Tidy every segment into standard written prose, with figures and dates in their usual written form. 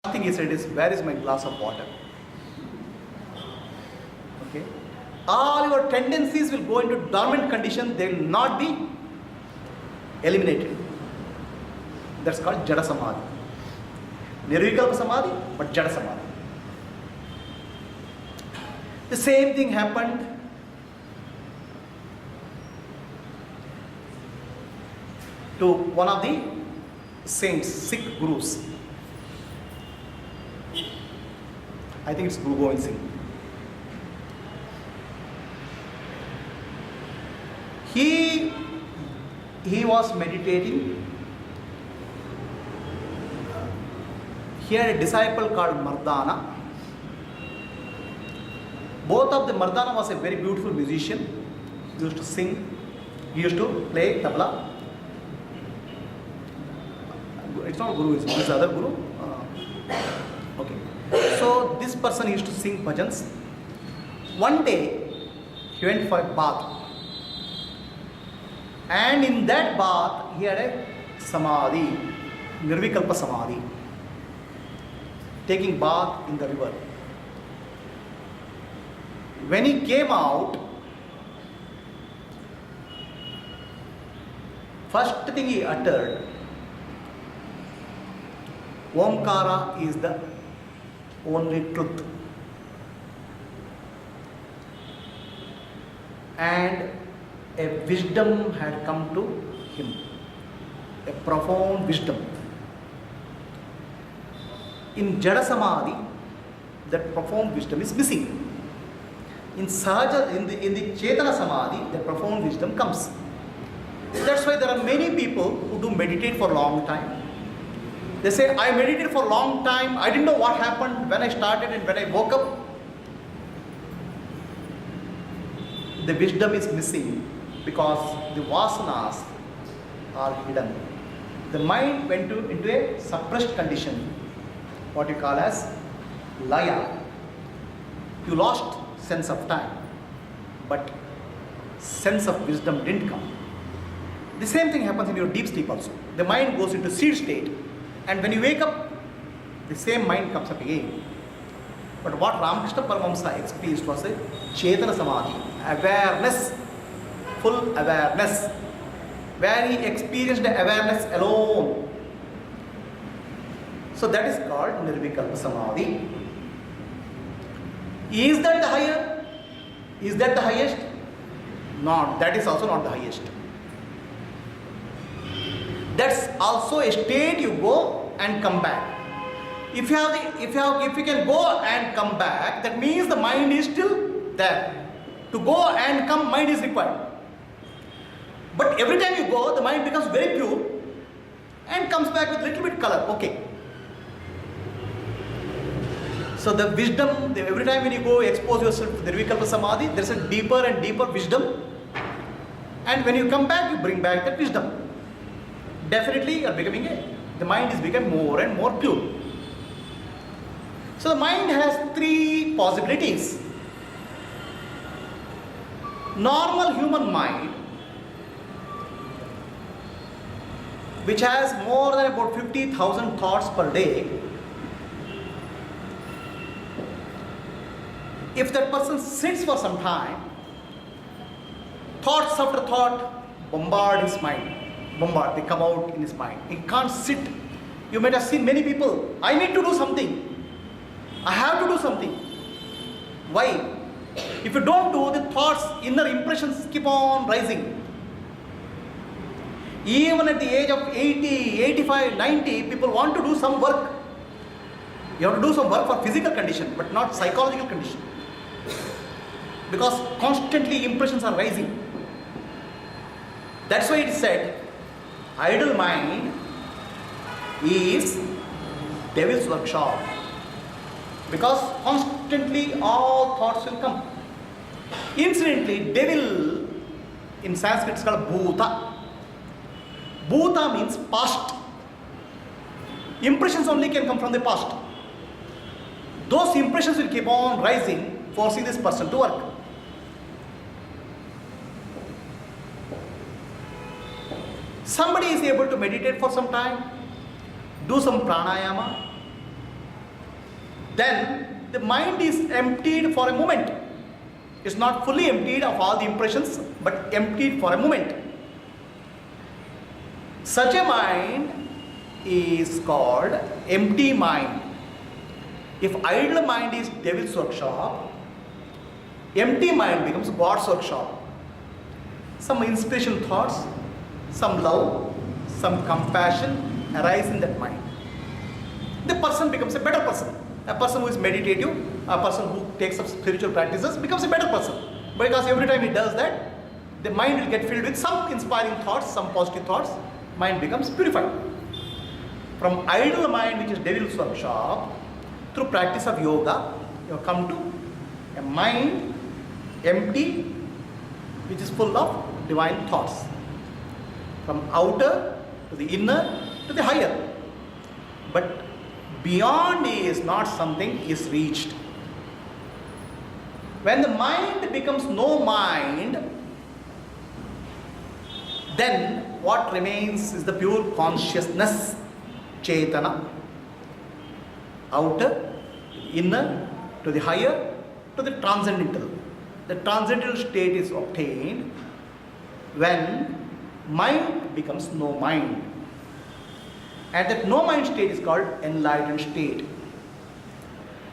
thing he said is, where is my glass of water? Okay. All your tendencies will go into dormant condition, they will not be eliminated. That's called Jada Samadhi. Nirvikalpa Samadhi, but Jada Samadhi. The same thing happened to one of the saints, Sikh gurus. I think it's Guru Gobind Singh. He was meditating. He had a disciple called Mardana. Both of the Mardana was a very beautiful musician. He used to sing. He used to play tabla. It's not Guru, it's the other Guru. Okay. So this person used to sing bhajans. One day he went for a bath. And in that bath he had a samadhi, Nirvikalpa Samadhi, taking bath in the river. When he came out, first thing he uttered, Omkara is the only truth. And a wisdom had come to him, a profound wisdom. In Jada Samadhi, that profound wisdom is missing. In Sahaja, in the Chetana Samadhi, the profound wisdom comes. That's why there are many people who do meditate for a long time. They say, I meditated for a long time, I didn't know what happened when I started and when I woke up. The wisdom is missing because the vasanas are hidden. The mind went into a suppressed condition, what you call as laya. You lost sense of time, but sense of wisdom didn't come. The same thing happens in your deep sleep also. The mind goes into seed state, and when you wake up, the same mind comes up again. But what Ramakrishna Paramahamsa experienced was a Chetana Samadhi, awareness, full awareness, where he experienced the awareness alone. So that is called Nirvikalpa Samadhi. Is that the higher? Is that the highest? Not. That is also not the highest. That's also a state you go and come back. If you can go and come back, that means the mind is still there. To go and come, mind is required. But every time you go, the mind becomes very pure and comes back with little bit color. Okay. So the wisdom, every time when you go expose yourself to the Nirvikalpa Samadhi, there is a deeper and deeper wisdom. And when you come back, you bring back that wisdom. Definitely you are the mind is becoming more and more pure. So the mind has three possibilities. Normal human mind, which has more than about 50,000 thoughts per day, if that person sits for some time, thoughts after thought bombard his mind. They come out in his mind. He can't sit. You might have seen many people, I need to do something. I have to do something. Why? If you don't do, the thoughts, inner impressions keep on rising. Even at the age of 80, 85, 90, people want to do some work. You have to do some work for physical condition, but not psychological condition. Because constantly impressions are rising. That's why it is said, idle mind is devil's workshop. Because constantly all thoughts will come. Incidentally, devil in Sanskrit is called Bhuta. Bhuta means past. Impressions only can come from the past. Those impressions will keep on rising, forcing this person to work. Somebody is able to meditate for some time, do some pranayama, then the mind is emptied for a moment. It's not fully emptied of all the impressions, but emptied for a moment. Such a mind is called empty mind. If idle mind is devil's workshop, empty mind becomes God's workshop. Some inspirational thoughts, some love, some compassion arise in that mind. The person becomes a better person. A person who is meditative, a person who takes up spiritual practices becomes a better person. Because every time he does that, the mind will get filled with some inspiring thoughts, some positive thoughts. Mind becomes purified. From idle mind, which is devil's workshop, through practice of yoga, you have come to a mind empty, which is full of divine thoughts. From outer to the inner to the higher. But beyond is not something is reached. When the mind becomes no mind, then what remains is the pure consciousness, Chetana. Outer, inner, to the higher, to the transcendental. The transcendental state is obtained when mind becomes no mind. And that no mind state is called enlightened state.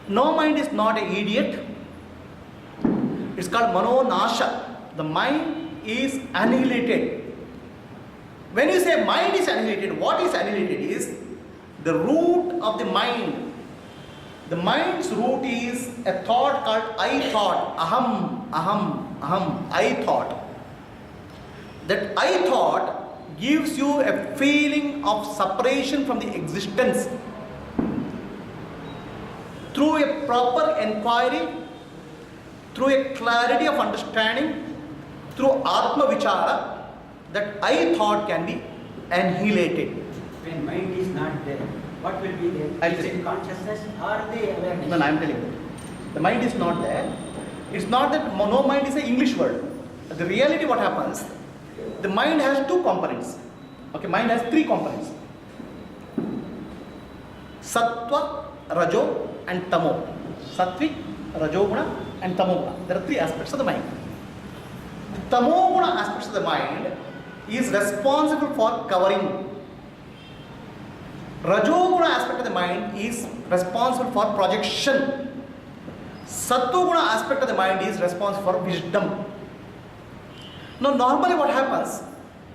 No mind is not an idiot. It's called Manonasha. The mind is annihilated. When you say mind is annihilated, what is annihilated is the root of the mind. The mind's root is a thought called I thought. Aham, aham, aham, I thought. That I thought gives you a feeling of separation from the existence. Through a proper inquiry, through a clarity of understanding, through Atma Vichara, that I thought can be annihilated. When mind is not there, what will be there? Is it consciousness or the awareness? No, I am telling you. The mind is not there. It's not that no mind is an English word. The reality what happens, the mind has two components. Okay, mind has three components. Sattva, Rajo and Tamo. Sattvic, Rajoguna and Tamoguna. There are three aspects of the mind. The Tamoguna aspects of the mind is responsible for covering. Rajoguna aspect of the mind is responsible for projection. Sattoguna aspect of the mind is responsible for wisdom. Now normally what happens,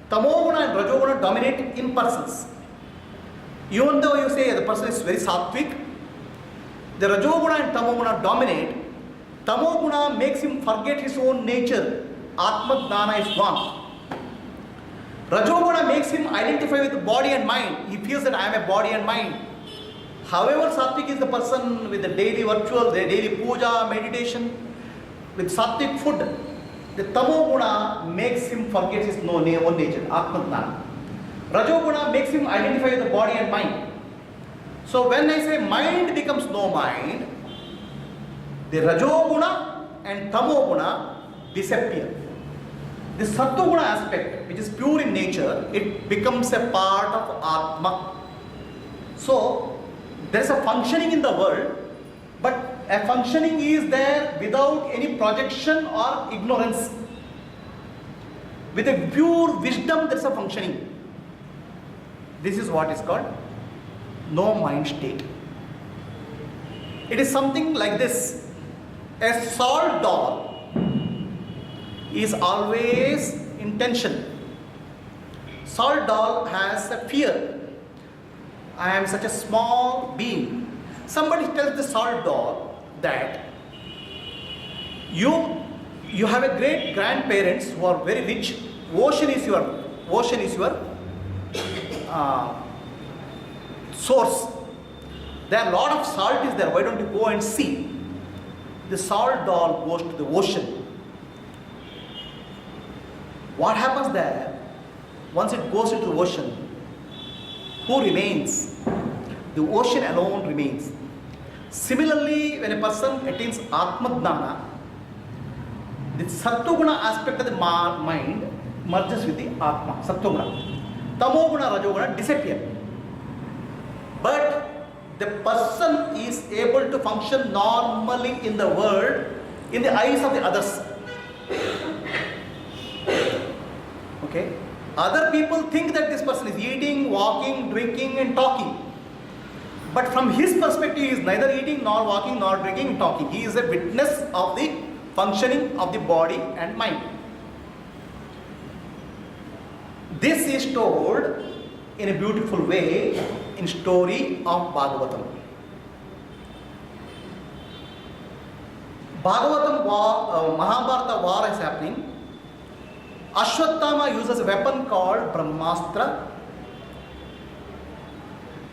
Tamoguna and Rajoguna dominate in persons. Even though you say the person is very sattvic, the Rajoguna and Tamoguna dominate. Tamoguna makes him forget his own nature. Atma Dana is gone. Rajoguna makes him identify with the body and mind. He feels that I am a body and mind. However, sattvic is the person with the daily ritual, the daily puja, meditation, with sattvic food. The Tamoguna makes him forget his own nature, Atma-dana. Rajoguna makes him identify with the body and mind. So when I say mind becomes no mind, the Rajoguna and Tamoguna disappear. The Sattoguna aspect, which is pure in nature, it becomes a part of Atma. So there is a functioning in the world, but a functioning is there without any projection or ignorance. With a pure wisdom, there is a functioning. This is what is called no mind state. It is something like this. A salt doll is always in tension. Salt doll has a fear. I am such a small being. Somebody tells the salt doll that you have a great grandparents who are very rich. Ocean is your source. There are a lot of salt is there. Why don't you go and see? The salt doll goes to the ocean. What happens there? Once it goes into the ocean, who remains? The ocean alone remains. Similarly, when a person attains Atma-dana, the Sattoguna aspect of the mind merges with the Atma, Sattoguna. Tamoguna, Rajoguna disappear. But the person is able to function normally in the world in the eyes of the others. Okay? Other people think that this person is eating, walking, drinking and talking. But from his perspective, he is neither eating, nor walking, nor drinking, talking. He is a witness of the functioning of the body and mind. This is told in a beautiful way in story of Bhagavatam. Bhagavatam war, Mahabharata war is happening. Ashwatthama uses a weapon called Brahmastra.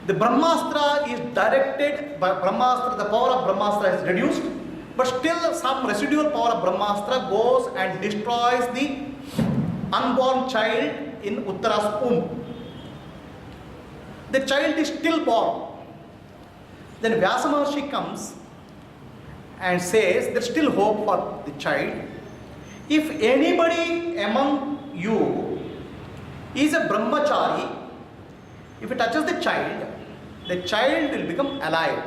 The Brahmastra is directed by Brahmastra, the power of Brahmastra is reduced, but still some residual power of Brahmastra goes and destroys the unborn child in Uttara's womb. The child is still born. Then Vyasa Maharshi comes and says there is still hope for the child. If anybody among you is a brahmachari, if it touches the child will become alive.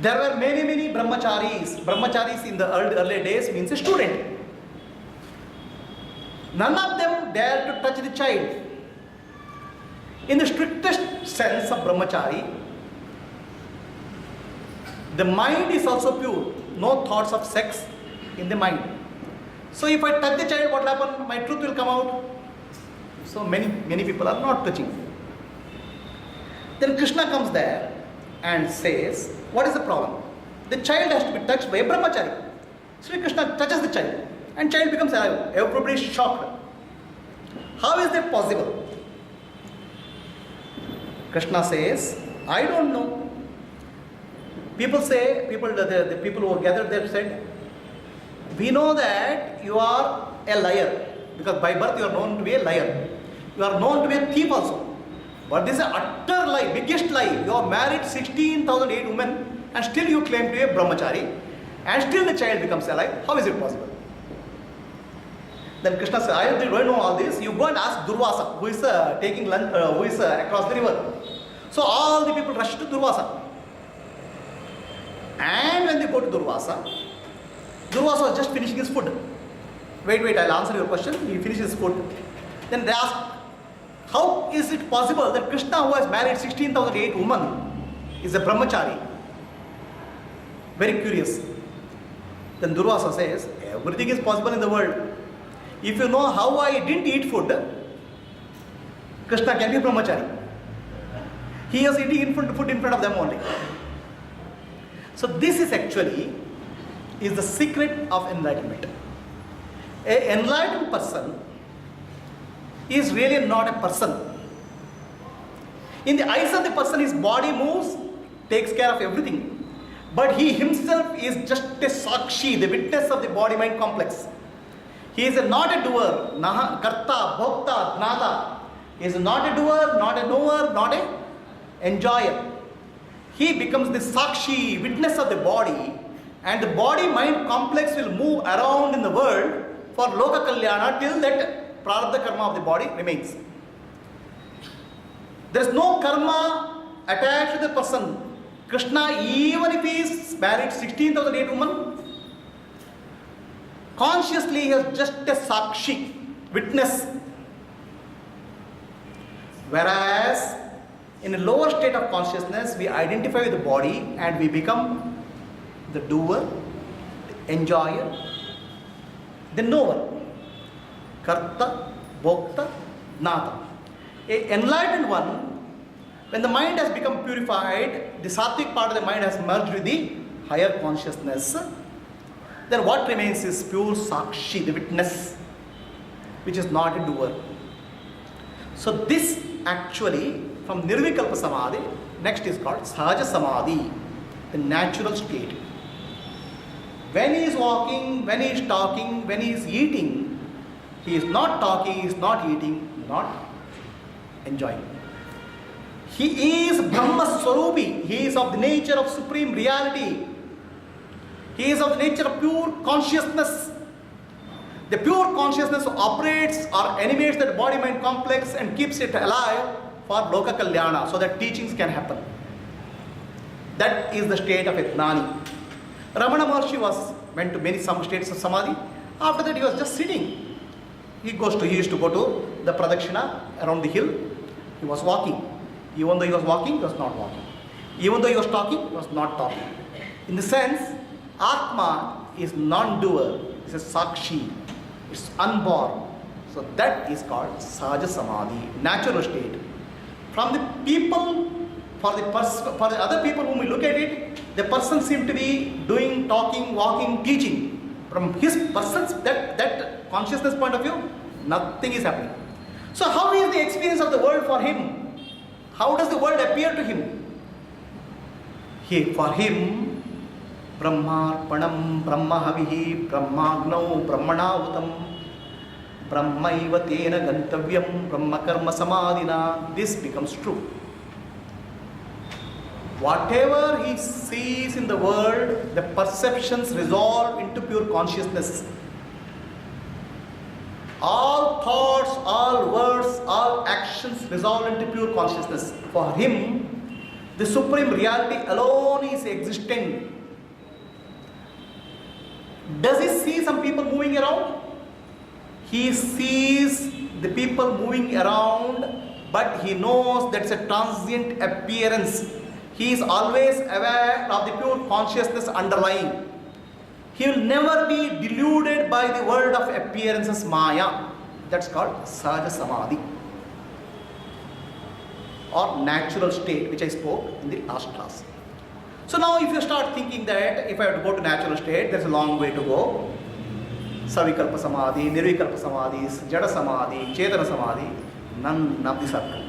There were many brahmacharis. Brahmacharis in the early days means a student. None of them dared to touch the child. In the strictest sense of brahmachari, the mind is also pure. No thoughts of sex in the mind. So if I touch the child, what will happen? My truth will come out. So many people are not touching. Then Krishna comes there and says, what is the problem? The child has to be touched by a brahmachari. Sri Krishna touches the child and child becomes alive. Everybody is shocked. How is that possible? Krishna says, I don't know. People say, the people who are gathered there said, we know that you are a liar. Because by birth you are known to be a liar. You are known to be a thief also. But this is an utter lie, biggest lie. You are married 16,008 women and still you claim to be a brahmachari and still the child becomes alive. How is it possible? Then Krishna said, I don't know all this. You go and ask Durvasa, who is taking lunch, who is across the river. So all the people rush to Durvasa. And when they go to Durvasa was just finishing his food. Wait, I'll answer your question. He finishes his food. Then they ask, how is it possible that Krishna, who has married 16,008 women, is a brahmachari? Very curious. Then Durvasa says, everything is possible in the world. If you know how I didn't eat food, Krishna can be a brahmachari. He is eating food in front of them only. So this is actually the secret of enlightenment. An enlightened person is really not a person. In the eyes of the person, his body moves, takes care of everything. But he himself is just a sakshi, the witness of the body-mind complex. He is not a doer, naha, karta, bhokta, gnata. He is not a doer, not a knower, not a enjoyer. He becomes the sakshi, witness of the body, and the body-mind complex will move around in the world for loka kalyana till that prarabdha karma of the body remains. There is no karma attached to the person. Krishna, even if he is married 16,008 women, consciously he is just a sakshi, witness. Whereas in a lower state of consciousness, we identify with the body and we become the doer, the enjoyer, the knower. Karta, bhokta, gnata. An enlightened one, when the mind has become purified, the sattvic part of the mind has merged with the higher consciousness, then what remains is pure sakshi, the witness, which is not a doer. So this actually, from Nirvikalpa Samadhi, next is called Sahaja Samadhi, the natural state. When he is walking, when he is talking, when he is eating, he is not talking, he is not eating, not enjoying. He is Brahma Swarupi. He is of the nature of supreme reality. He is of the nature of pure consciousness. The pure consciousness operates or animates that body-mind complex and keeps it alive for Loka Kalyana, so that teachings can happen. That is the state of a Gnani. Ramana Maharshi went to some states of Samadhi. After that he was just sitting. He used to go to the Pradakshina around the hill. He was walking. Even though he was walking, he was not walking. Even though he was talking, he was not talking. In the sense, Atma is non-doer. It's a Sakshi. It's unborn. So that is called Sahaja Samadhi, natural state. From the people, for the other people whom we look at it, the person seems to be doing, talking, walking, teaching. From his person's that consciousness point of view, nothing is happening. So how is the experience of the world for him? How does the world appear to him? For him, Brahmarpanam, Brahmahavihi, Brahmagnau, Brahmanavutam, Brahmaiva tena gantavyam, Brahmakarma samadhina. This becomes true. Whatever he sees in the world, the perceptions resolve into pure consciousness. All thoughts, all words, all actions resolve into pure consciousness. For him, the supreme reality alone is existing. Does he see some people moving around? He sees the people moving around, but he knows that's a transient appearance. He is always aware of the pure consciousness underlying. He will never be deluded by the world of appearances, Maya. That's called Sahaja Samadhi, or natural state, which I spoke in the last class. So now if you start thinking that if I have to go to natural state, there's a long way to go. Savikalpa Samadhi, Nirvikalpa Samadhi, Jada Samadhi, Chetana Samadhi, none of the circle.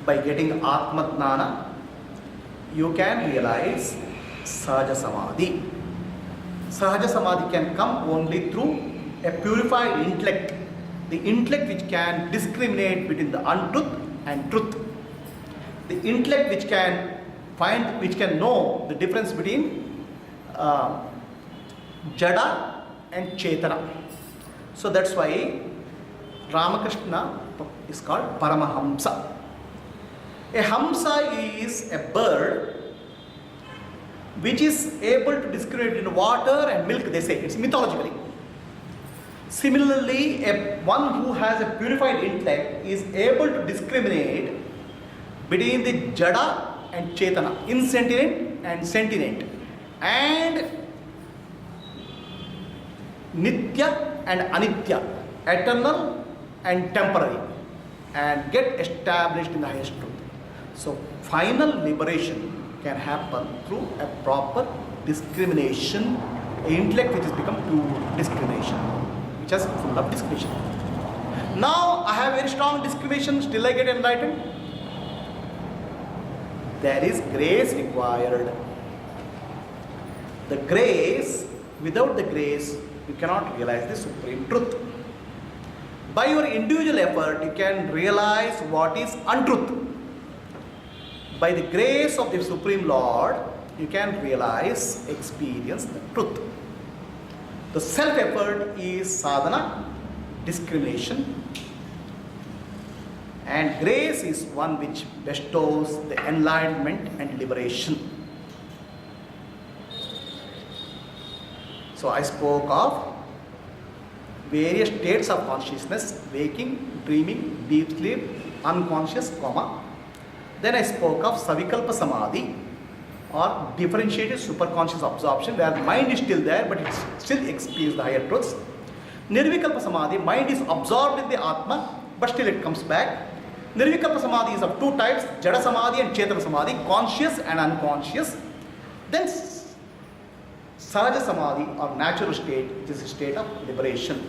By getting Atma Jnana, you can realize Sahaja Samadhi. Sahaja Samadhi can come only through a purified intellect. The intellect which can discriminate between the untruth and truth. The intellect which can know the difference between Jada and Chetana. So that's why Ramakrishna is called Paramahamsa. A Hamsa is a bird which is able to discriminate in water and milk, they say. It's mythologically. Similarly, one who has a purified intellect is able to discriminate between the Jada and Chetana, insentient and sentient, and Nitya and Anitya, eternal and temporary, and get established in the highest truth. So final liberation can happen through a proper discrimination, an intellect which has become pure discrimination, which has full of discrimination. Now I have very strong discrimination, still I get enlightened. There is grace required. The grace, without the grace, you cannot realize the supreme truth. By your individual effort, you can realize what is untruth. By the grace of the Supreme Lord, you can realize, experience the truth. The self-effort is sadhana, discrimination, and grace is one which bestows the enlightenment and liberation. So I spoke of various states of consciousness: waking, dreaming, deep sleep, unconscious, coma. Then I spoke of Savikalpa Samadhi, or differentiated superconscious absorption, where the mind is still there but it still experiences the higher truths. Nirvikalpa Samadhi, mind is absorbed in the Atma but still it comes back. Nirvikalpa Samadhi is of two types: Jada Samadhi and Chetana Samadhi, conscious and unconscious. Then Sahaja Samadhi, or natural state, which is a state of liberation.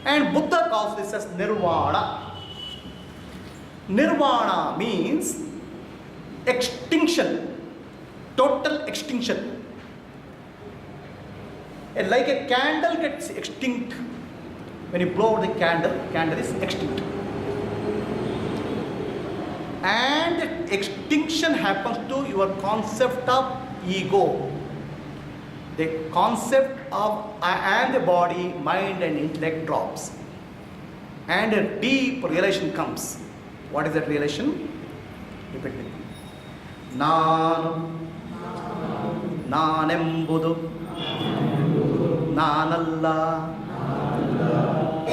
And Buddha calls this as Nirvana. Nirvana means extinction, total extinction. And like a candle gets extinct, when you blow out the candle is extinct. And extinction happens to your concept of ego. the concept of I am the body, mind and intellect drops. And a deep realization comes. What is that realization? Repeat with me. ನಾನೆಂಬುದು ನಾನಲ್ಲ,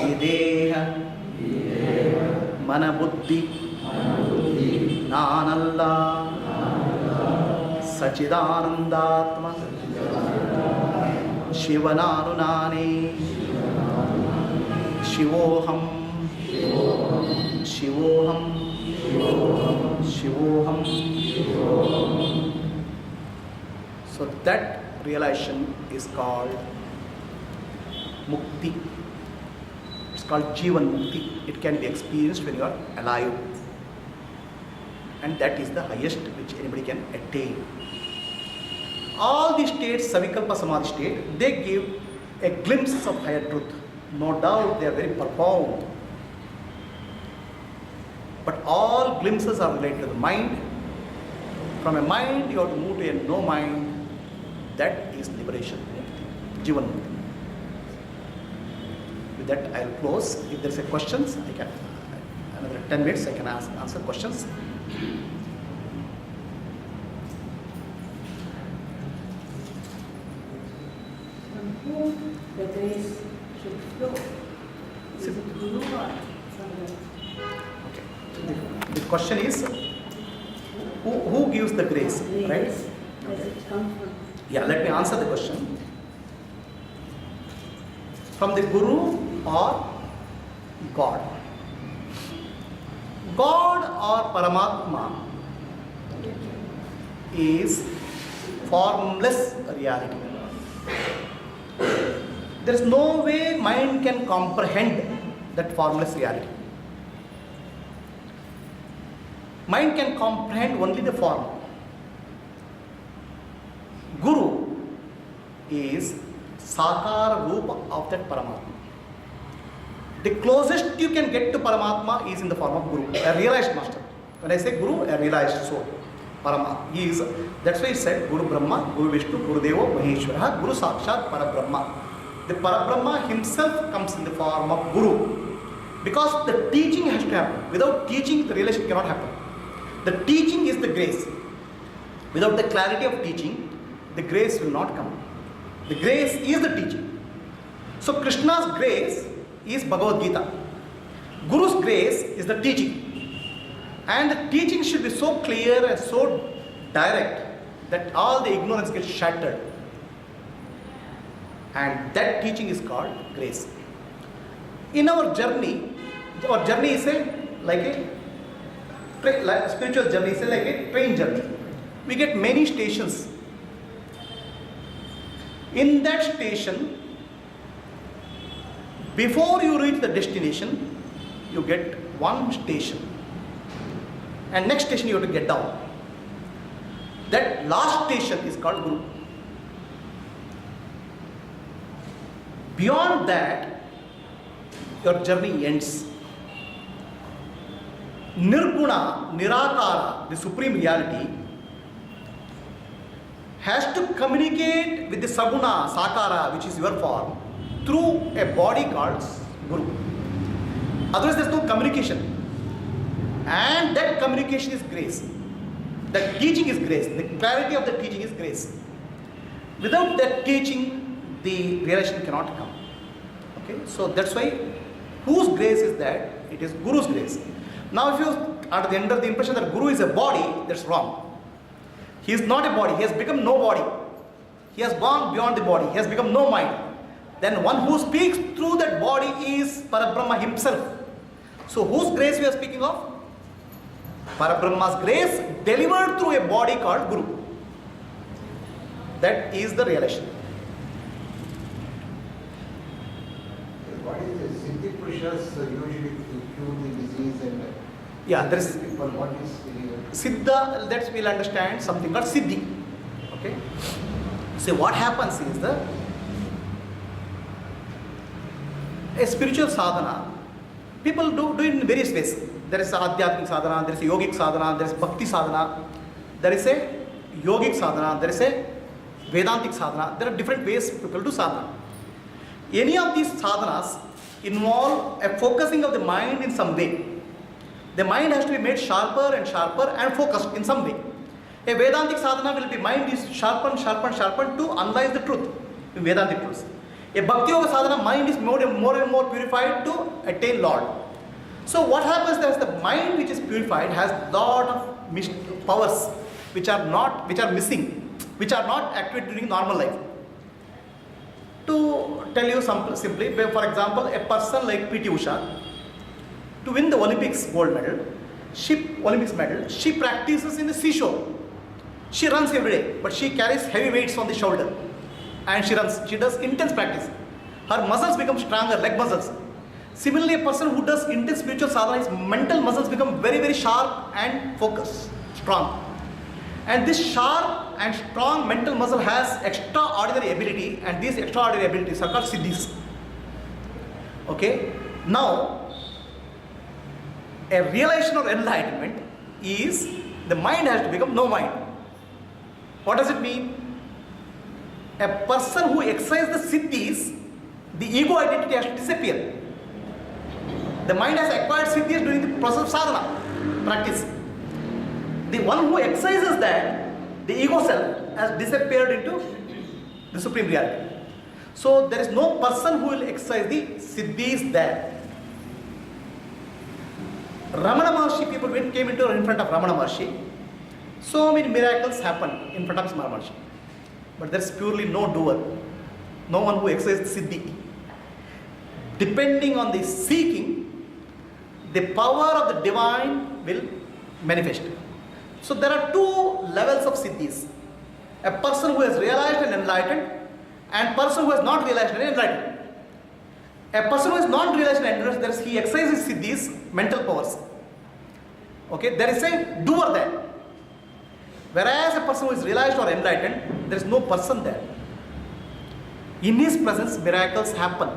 ಈ ದೇಹ ಮನಬುದ್ಧಿ ನಾನಲ್ಲ, ಸಚಿದಾನಂದಾತ್ಮ ಶಿವನಾನು ನಾನೇ, ಶಿವೋಹಂ ಶಿವೋಹಂ ಶಿವೋಹಂ. So that realization is called mukti. It's called Jivan Mukti. It can be experienced when you are alive. And that is the highest which anybody can attain. All the states, Savikalpa Samadhi state, they give a glimpse of higher truth. No doubt they are very profound. But all glimpses are related to the mind. From a mind you have to move to a no mind. That is liberation, Jivan Mukti. With that I will close. If there is a questions, I can another 10 minutes I can answer questions. From whom the grace should flow? Is it Guru or somebody? Okay. The question is, who gives the grace, right? Grace, does it come from? Yeah, let me answer the question. From the Guru or God? God or Paramatma is formless reality. There is no way mind can comprehend that formless reality. Mind can comprehend only the form. Guru is Sakara Rupa of that Paramatma. The closest you can get to Paramatma is in the form of Guru, a realized master. When I say Guru, a realized soul. Paramatma. He is, that's why he said Guru Brahma, Guru Vishnu, Guru Deva, Maheshwara, Guru Sakshat, Parabrahma. The Parabrahma himself comes in the form of Guru. Because the teaching has to happen. Without teaching, the realization cannot happen. The teaching is the grace. Without the clarity of teaching, the grace will not come. The grace is the teaching. So Krishna's grace is Bhagavad Gita. Guru's grace is the teaching. And the teaching should be so clear and so direct that all the ignorance gets shattered. And that teaching is called grace. In our journey is like a spiritual journey is like a train journey. We get many stations. In that station, before you reach the destination, you get one station. And next station you have to get down. That last station is called Guru. Beyond that, your journey ends. Nirguna, Nirakara, the supreme reality, has to communicate with the Saguna, Sakara, which is your form, through a body called Guru. Otherwise there is no communication. And that communication is grace. That teaching is grace. The clarity of the teaching is grace. Without that teaching, the realization cannot come. Okay, so that's why whose grace is that? It is Guru's grace. Now if you are under the impression that Guru is a body, that's wrong. He is not a body, he has become no body. He has gone beyond the body, he has become no mind. Then one who speaks through that body is Parabrahma himself. So whose grace we are speaking of? Parabrahma's grace delivered through a body called Guru. That is the realization. What is the Siddhi Purushas usually cure the disease and Yeah, there is people, what is Siddha, that we'll understand something called Siddhi. Okay? So what happens is a spiritual sadhana, people do it in various ways. There is Adhyatmic sadhana, there is a yogic sadhana, there is bhakti sadhana, there is a yogic sadhana, there is a Vedantic sadhana, there are different ways people do sadhana. Any of these sadhanas involve a focusing of the mind in some way. The mind has to be made sharper and sharper and focused in some way. A Vedantic sadhana will be mind is sharpened to analyze the truth, Vedantic truths. A Bhakti Yoga sadhana, mind is more and more purified to attain Lord. So what happens is the mind which is purified has lot of powers which are missing, which are not active during normal life. To tell you simply, for example, a person like P.T. Usha, to win the Olympics gold medal, she practices in the seashore. She runs every day, but she carries heavy weights on the shoulder. And she runs, she does intense practice. Her muscles become stronger, leg muscles. Similarly, a person who does intense spiritual sadhana, his mental muscles become very, very sharp and focused, strong. And this sharp and strong mental muscle has extraordinary ability, and these extraordinary abilities are called siddhis. Okay? Now, a realization or enlightenment is the mind has to become no mind. What does it mean? A person who exercises the siddhis, the ego identity has to disappear. The mind has acquired siddhis during the process of sadhana, practice. The one who exercises that, the ego self, has disappeared into the supreme reality. So there is no person who will exercise the siddhis there. Ramana Maharshi, people came in front of Ramana Maharshi. So many miracles happened in front of Ramana Maharshi. But there is purely no doer, no one who exercises siddhi. Depending on the seeking, the power of the divine will manifest. So there are two levels of siddhis. A person who has realized and enlightened, and person who has not realized and enlightened. A person who has not realized and enlightened, he exercises siddhis, mental powers. Okay, there is a doer there. Whereas a person who is realized or enlightened, there is no person there. In his presence, miracles happen.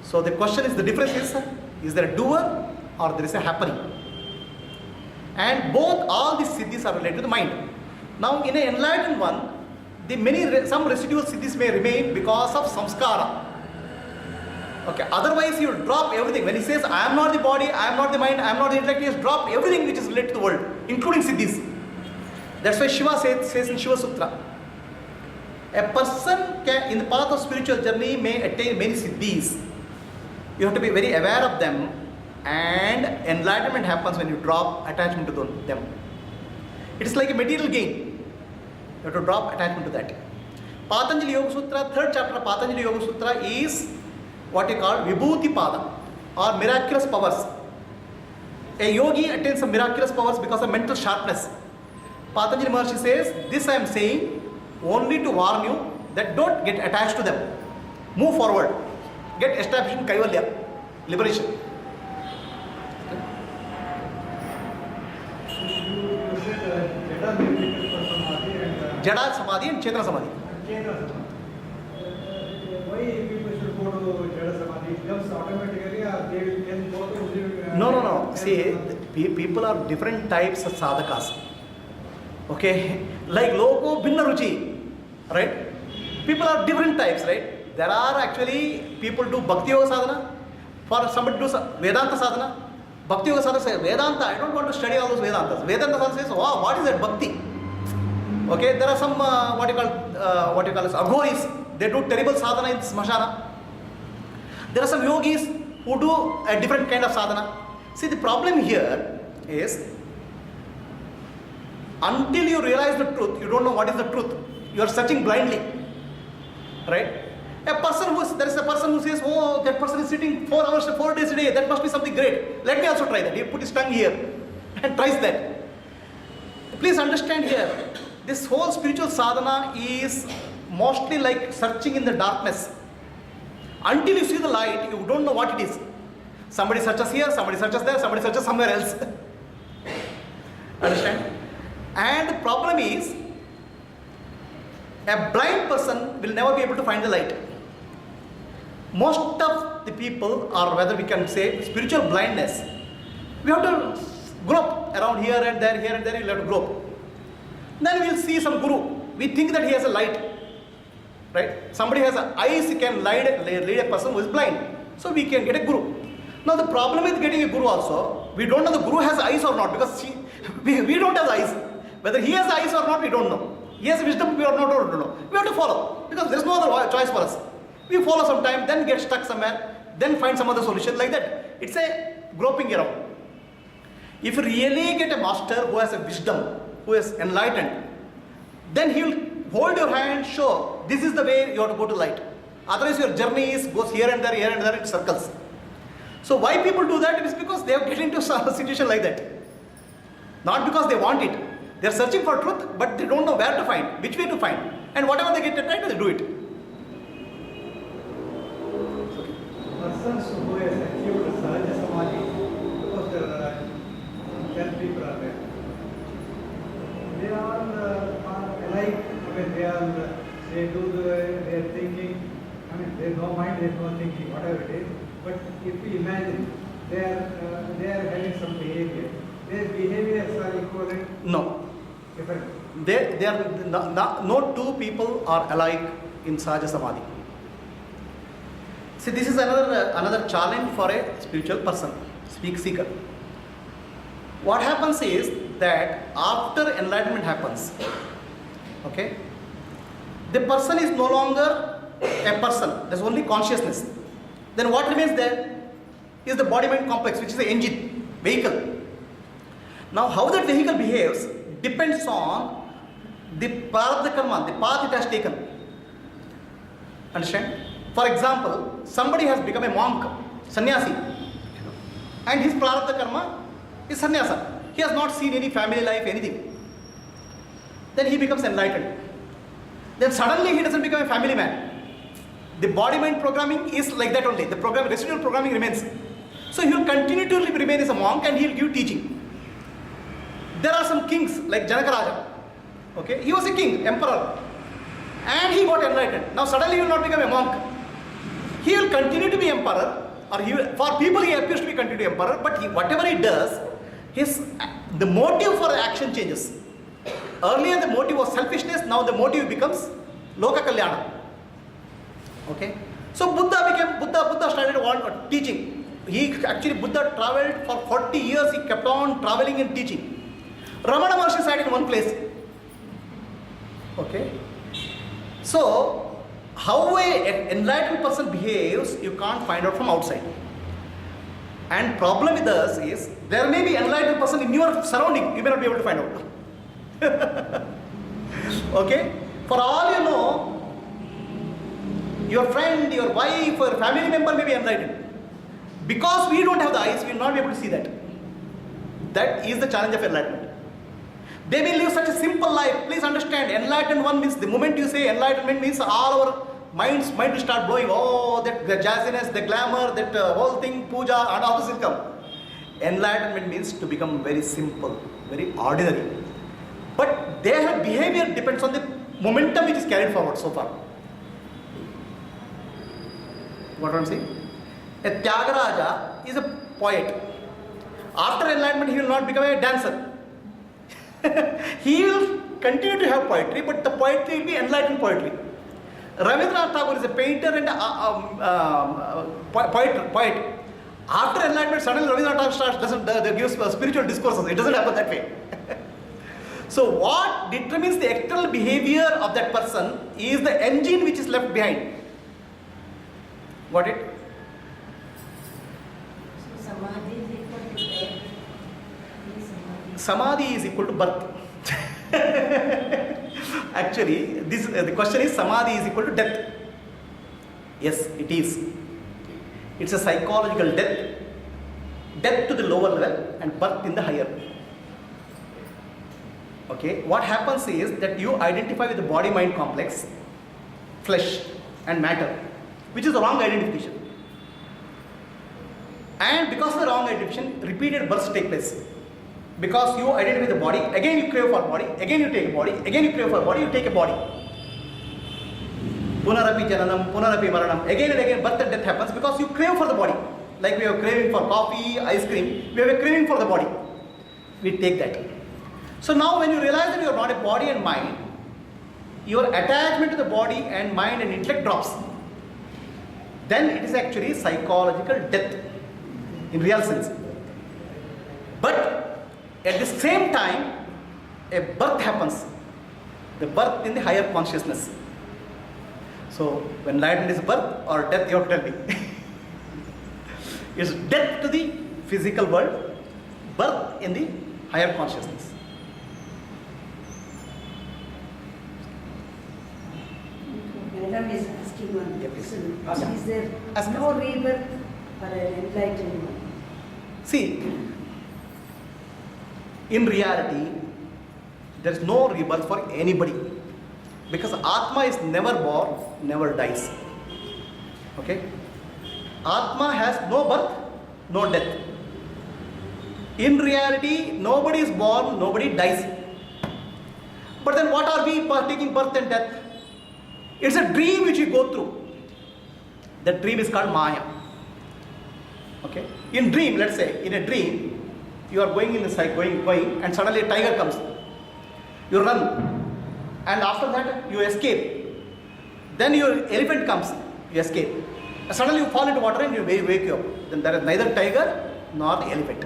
So the question is, the difference is there a doer or there is a happening? And all these siddhis are related to the mind. Now in an enlightened one, some residual siddhis may remain because of samskara. Okay, otherwise he will drop everything. When he says, I am not the body, I am not the mind, I am not the intellect, he has dropped everything which is related to the world, including siddhis. That's why Shiva says in Shiva Sutra, a person in the path of spiritual journey may attain many siddhis. You have to be very aware of them, and enlightenment happens when you drop attachment to them. It is like a material gain. You have to drop attachment to that. Patanjali Yoga Sutra, 3rd chapter of Patanjali Yoga Sutra is what you call Vibhuti Pada, or miraculous powers. A yogi attains some miraculous powers because of mental sharpness. Patanjali Maharshi says, this I am saying only to warn you that don't get attached to them. Move forward. Get established in Kaivalya, liberation. You said Jada may be taken for Samadhi and Jada Samadhi and Chetana Samadhi. Chetana Samadhi. Why people should go to Jada Samadhi? It comes automatically, or they can go to No. See, people are different types of sadhakas. Okay, like Loko Bhinna Ruchi, right? People are different types, right? There are actually people do Bhakti Yoga sadhana, for somebody do Vedanta sadhana. Bhakti Yoga sadhana says, Vedanta, I don't want to study all those Vedantas. Vedanta sadhana says, wow, what is that Bhakti? Okay, there are some what you call as aghoris. They do terrible sadhana in smashana. There are some yogis who do a different kind of sadhana. See, the problem here is, until you realize the truth, you don't know what is the truth. You are searching blindly, right? There is a person who says, oh, that person is sitting 4 hours, 4 days a day. That must be something great. Let me also try that. He put his tongue here and tries that. Please understand here, this whole spiritual sadhana is mostly like searching in the darkness. Until you see the light, you don't know what it is. Somebody searches here, somebody searches there, somebody searches somewhere else. Understand? And the problem is, a blind person will never be able to find the light. Most of the people, or whether we can say spiritual blindness, we have to grope around here and there, you'll have to grope. Then we'll see some guru we think that he has a light, right? Somebody has eyes, he can lead a person who is blind. So we can get a guru. Now the problem with getting a guru also, we don't know the guru has eyes or not, because we don't have eyes. Whether he has eyes or not, we don't know. He has wisdom, we don't know. We have to follow, because there's no other choice for us. We follow some time, then get stuck somewhere, then find some other solution like that. It's a groping around. If you really get a master who has a wisdom, who is enlightened, then he will hold your hand, show this is the way you have to go to light. Otherwise your journey goes here and there in circles. So why people do that? It is because they have get into a situation like that. Not because they want it. They are searching for truth, but they don't know where to find, which way to find. And whatever they get at right, they do it. Persons who has achieved Sahaja Samadhi, because there are 10 people are there. They all are alike. I mean, they do their thinking. I mean, there's no mind, there's no thinking, whatever it is. But if we imagine they are having some behavior, their behaviors are equivalent. No. Different. They are no two people are alike in Sahaja Samadhi. See, this is another challenge for a spiritual person, seeker. What happens is that after enlightenment happens, okay, the person is no longer a person. There's only consciousness. Then what remains there is the body-mind complex, which is the engine, vehicle. Now, how that vehicle behaves depends on the prarabdha karma, the path it has taken. Understand? For example, somebody has become a monk, sannyasi, and his prarabdha karma is sannyasa. He has not seen any family life, anything. Then he becomes enlightened. Then suddenly he doesn't become a family man. The body-mind programming is like that only. The residual programming remains. So he will continue to remain as a monk and he will give teaching. There are some kings like Janaka Raja. Okay, he was a king, emperor, and he got enlightened. Now suddenly he will not become a monk. He will continue to be emperor, or for people he appears to be continue to be emperor, but whatever he does, the motive for the action changes. Earlier the motive was selfishness, now the motive becomes Loka Kalyana. Okay, so Buddha started teaching. Buddha traveled for 40 years, he kept on traveling and teaching. Ramana Maharshi sat in one place. Okay, so how an enlightened person behaves, you can't find out from outside. And problem with us is, there may be enlightened person in your surrounding, you may not be able to find out. Okay, for all you know, your friend, your wife, your family member may be enlightened. Because we don't have the eyes, we will not be able to see that. That is the challenge of enlightenment. They may live such a simple life. Please understand, enlightened one means, the moment you say enlightenment means all our minds will start blowing. Oh, that the jazziness, the glamour, that whole thing, puja, and all this will come. Enlightenment means to become very simple, very ordinary. But their behavior depends on the momentum which is carried forward so far. What I'm saying? A Tyagaraja is a poet. After enlightenment, he will not become a dancer. He will continue to have poetry, but the poetry will be enlightened poetry. Rabindranath Tagore is a painter and poet. After enlightenment, suddenly Rabindranath Tagore gives spiritual discourses. It doesn't happen that way. So what determines the external behavior of that person is the engine which is left behind. Got it? So Samadhi is equal to death. Samadhi is equal to birth. Actually, the question is, Samadhi is equal to death. Yes, it is. It's a psychological death. Death to the lower level and birth in the higher. Okay, what happens is that you identify with the body-mind complex, flesh and matter, which is the wrong identification. And because of the wrong identification, repeated births take place. Because you identify with the body, again you crave for a body, again you take a body, again you crave for a body, you take a body. Punarapi jananam, punarapi maranam. Again and again birth and death happens because you crave for the body. Like we have craving for coffee, ice cream, we have a craving for the body. We take that. So now when you realize that you are not a body and mind, your attachment to the body and mind and intellect drops. Then it is actually psychological death in real sense. But at the same time, a birth happens. The birth in the higher consciousness. So when enlightenment is birth or death, you have to tell me. It's death to the physical world, birth in the higher consciousness. Madam is asking one Yeah, please. question. Yeah. Is there Ask no us. rebirth for an enlightened one? See, in reality, there is no rebirth for anybody. Because Atma is never born, never dies. Okay? Atma has no birth, no death. In reality, nobody is born, nobody dies. But then what are we taking birth and death? It's a dream which we go through. That dream is called Maya. Okay? In dream, let's say, in a dream, you are going in the side, going, and suddenly a tiger comes. You run. And after that, you escape. Then your elephant comes, you escape. And suddenly you fall into water and you wake you up. Then there is neither tiger nor the elephant.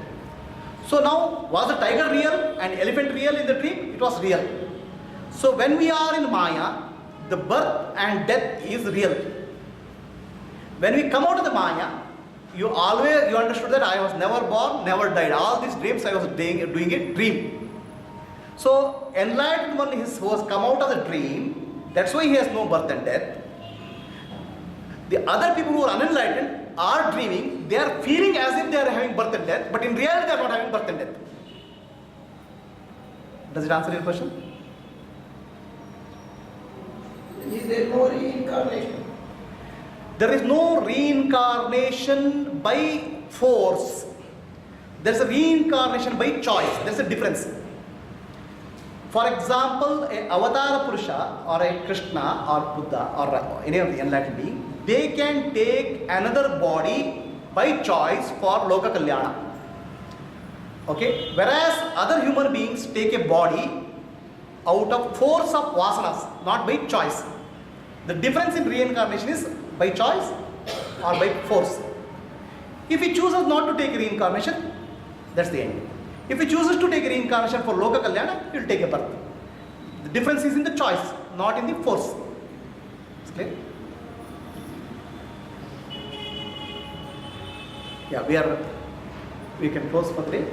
So now, was the tiger real and elephant real in the dream? It was real. So when we are in Maya, the birth and death is real. When we come out of the Maya, you understood that I was never born, never died. All these dreams I was doing a dream. So enlightened one who has come out of the dream, that's why he has no birth and death. The other people who are unenlightened are dreaming, they are feeling as if they are having birth and death, but in reality they are not having birth and death. Does it answer your question? Is there no reincarnation? There is no reincarnation by force. There is a reincarnation by choice. There is a difference. For example, a Avatara Purusha or a Krishna or Buddha or any of the enlightened being, they can take another body by choice for Loka Kalyana. Okay? Whereas other human beings take a body out of force of vasanas, not by choice. The difference in reincarnation is by choice or by force. If he chooses not to take reincarnation, that's the end. If he chooses to take reincarnation for Loka Kalyana, he will take a birth. The difference is in the choice, not in the force. It's clear? Yeah, we can close for today.